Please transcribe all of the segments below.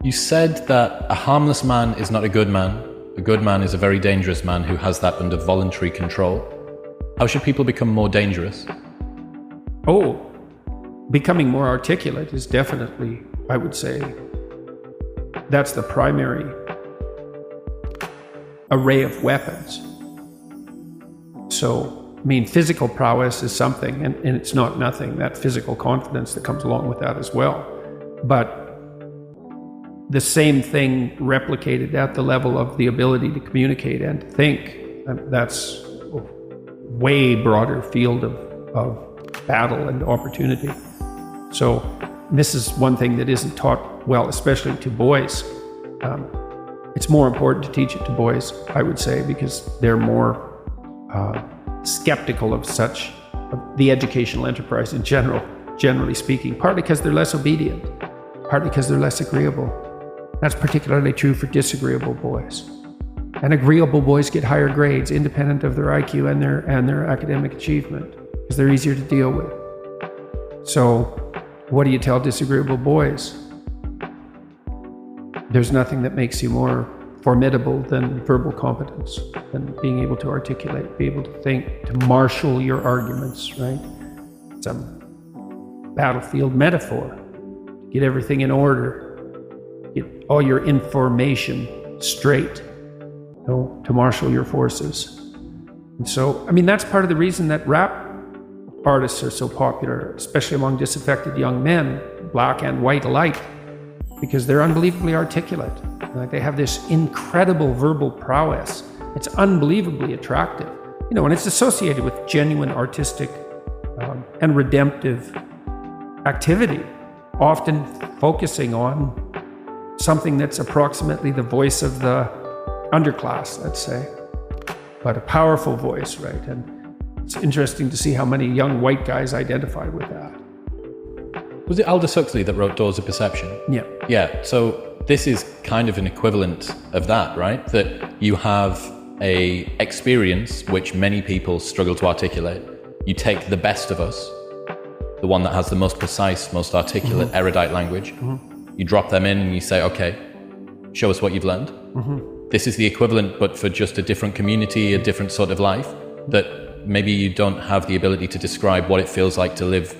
You said that a harmless man is not a good man. A good man is a very dangerous man who has that under voluntary control. How should people become more dangerous? Oh, becoming more articulate is definitely, I would say, that's the primary array of weapons. So, I mean, physical prowess is something, and it's not nothing, that physical confidence that comes along with that as well. But the same thing replicated at the level of the ability to communicate and to think, that's a way broader field of battle and opportunity. So this is one thing that isn't taught well, especially to boys. It's more important to teach it to boys, I would say, because they're more skeptical of the educational enterprise in general, generally speaking, partly because they're less obedient, partly because they're less agreeable. That's particularly true for disagreeable boys. And agreeable boys get higher grades, independent of their IQ and their academic achievement, because they're easier to deal with. So, what do you tell disagreeable boys? There's nothing that makes you more formidable than verbal competence, than being able to articulate, be able to think, to marshal your arguments, right? It's a battlefield metaphor. Get everything in order. Get all your information straight, to marshal your forces. And so, I mean, that's part of the reason that rap artists are so popular, especially among disaffected young men, black and white alike, because they're unbelievably articulate. Like, they have this incredible verbal prowess. It's unbelievably attractive, and it's associated with genuine artistic and redemptive activity, often focusing on something that's approximately the voice of the underclass, let's say, but a powerful voice, right? And it's interesting to see how many young white guys identify with that. Was it Aldous Huxley that wrote Doors of Perception? Yeah. Yeah, so this is kind of an equivalent of that, right? That you have a experience which many people struggle to articulate. You take the best of us, the one that has the most precise, most articulate, erudite language. You drop them in and you say, okay, show us what you've learned. This is the equivalent, but for just a different community, a different sort of life, that maybe you don't have the ability to describe what it feels like to live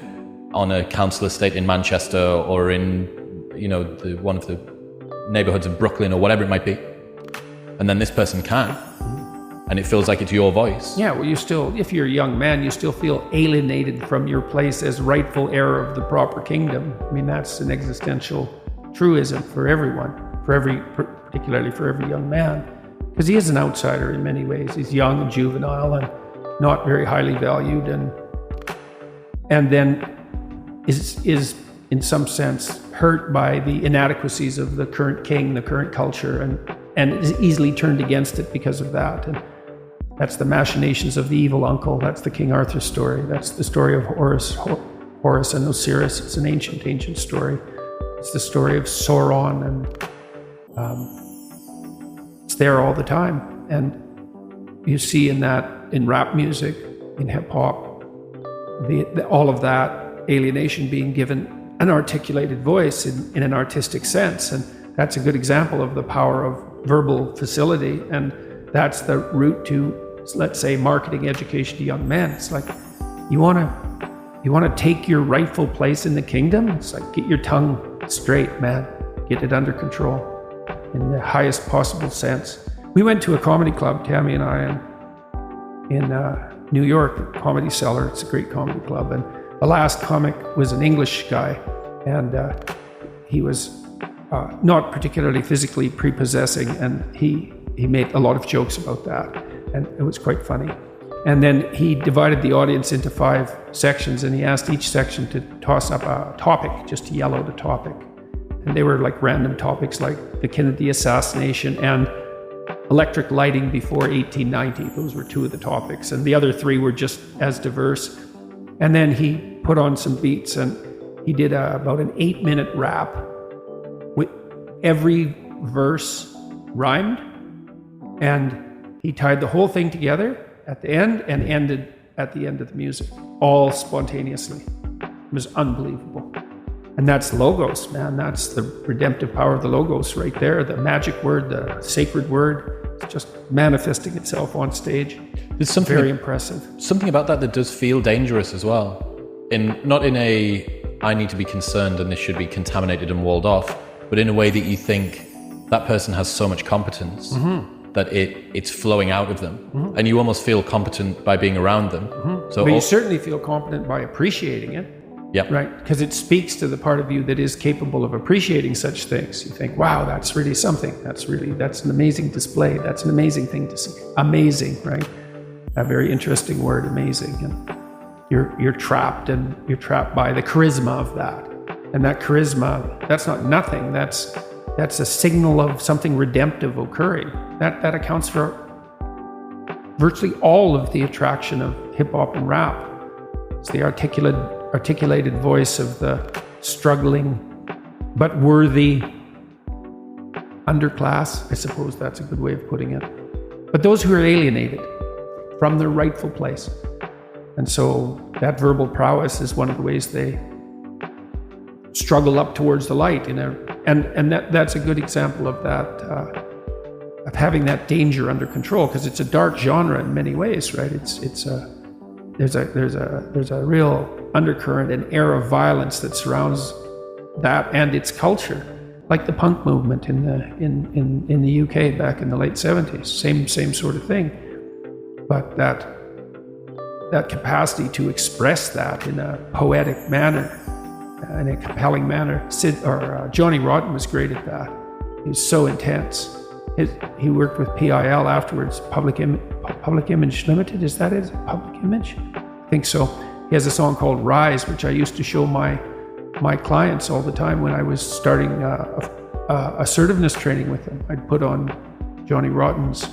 on a council estate in Manchester or in, one of the neighborhoods of Brooklyn or whatever it might be. And then this person can. And it feels like it's your voice. Yeah, well, if you're a young man, you still feel alienated from your place as rightful heir of the proper kingdom. I mean, that's an existential truism for everyone, particularly for every young man, because he is an outsider in many ways. He's young and juvenile and not very highly valued, and then is in some sense hurt by the inadequacies of the current king, the current culture, and is easily turned against it because of that. And that's the machinations of the evil uncle. That's the King Arthur story. That's the story of Horus and Osiris. It's an ancient story. It's the story of Sauron, and it's there all the time. And you see in rap music, in hip hop, all of that alienation being given an articulated voice in an artistic sense. And that's a good example of the power of verbal facility. And that's the route to, let's say, marketing education to young men. It's like, you want to take your rightful place in the kingdom? It's like, get your tongue straight, man. Get it under control in the highest possible sense. We went to a comedy club, Tammy and I, in New York, Comedy Cellar. It's a great comedy club. And the last comic was an English guy, and he was not particularly physically prepossessing, and he made a lot of jokes about that, and it was quite funny. And then he divided the audience into 5 sections, and he asked each section to toss up a topic, just to yell out a topic. And they were like random topics like the Kennedy assassination and electric lighting before 1890. Those were 2 of the topics, and the other 3 were just as diverse. And then he put on some beats, and he did about an 8-minute rap with every verse rhymed, and he tied the whole thing together at the end and ended at the end of the music, all spontaneously. It was unbelievable. And that's logos, man. That's the redemptive power of the logos right there. The magic word, the sacred word, it's just manifesting itself on stage. There's something very impressive. Something about that does feel dangerous as well. Not in a, I need to be concerned and this should be contaminated and walled off, but in a way that you think that person has so much competence that it's flowing out of them. And you almost feel competent by being around them. So but you certainly feel competent by appreciating it. Yeah. Right? Because it speaks to the part of you that is capable of appreciating such things. You think, wow, that's really something. That's an amazing display. That's an amazing thing to see. Amazing, right? A very interesting word, amazing. And you're trapped by the charisma of that. And that charisma, that's not nothing. That's a signal of something redemptive occurring. That accounts for virtually all of the attraction of hip hop and rap. It's the articulated voice of the struggling but worthy underclass. I suppose that's a good way of putting it. But those who are alienated from their rightful place. And so that verbal prowess is one of the ways they struggle up towards the light. And that's a good example of that, of having that danger under control, because it's a dark genre in many ways, right? There's a real undercurrent and air of violence that surrounds that and its culture, like the punk movement in the UK back in the late 70s. Same sort of thing. But that capacity to express that in a poetic manner, in a compelling manner. Johnny Rotten was great at that. He was so intense. He worked with PIL afterwards, Public Image Limited. Is that it? Public Image? I think so. He has a song called Rise, which I used to show my clients all the time when I was starting assertiveness training with them. I'd put on Johnny Rotten's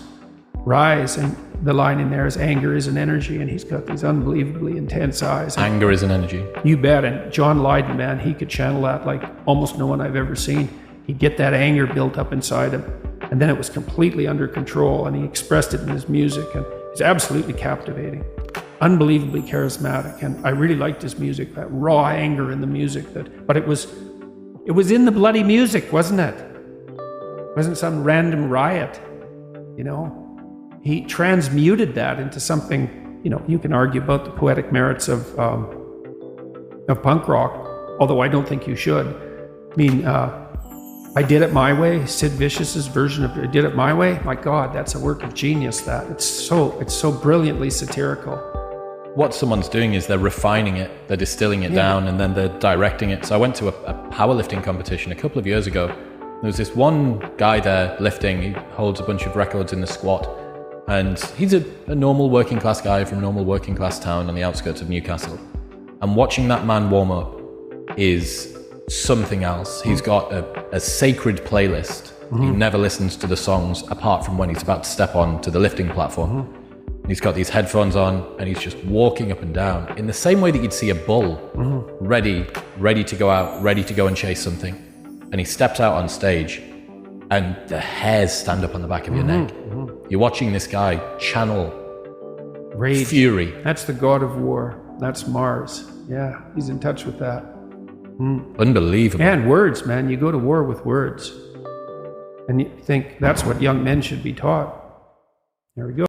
Rise, and the line in there is anger is an energy, and he's got these unbelievably intense eyes. Anger is an energy. You bet. And John Lydon, man, he could channel that like almost no one I've ever seen. He'd get that anger built up inside him, and then it was completely under control, and he expressed it in his music, and he's absolutely captivating, unbelievably charismatic. And I really liked his music, that raw anger in the music. But it was in the bloody music, wasn't it? It wasn't some random riot, you know. He transmuted that into something, you know. You can argue about the poetic merits of punk rock, although I don't think you should. I mean, I Did It My Way, Sid Vicious's version of I Did It My Way. My God, that's a work of genius. That it's so brilliantly satirical. What someone's doing is they're refining it, they're distilling it down, and then they're directing it. So I went to a powerlifting competition a couple of years ago. There was this one guy there lifting. He holds a bunch of records in the squat. And he's a normal working class guy from a normal working class town on the outskirts of Newcastle. And watching that man warm up is something else. He's got a sacred playlist. He never listens to the songs apart from when he's about to step on to the lifting platform. He's got these headphones on and he's just walking up and down in the same way that you'd see a bull ready to go out, ready to go and chase something. And he steps out on stage and the hairs stand up on the back of your neck. You're watching this guy channel rage, fury. That's the god of war. That's Mars. Yeah, he's in touch with that. Unbelievable. And words, man. You go to war with words. And you think that's what young men should be taught. There we go.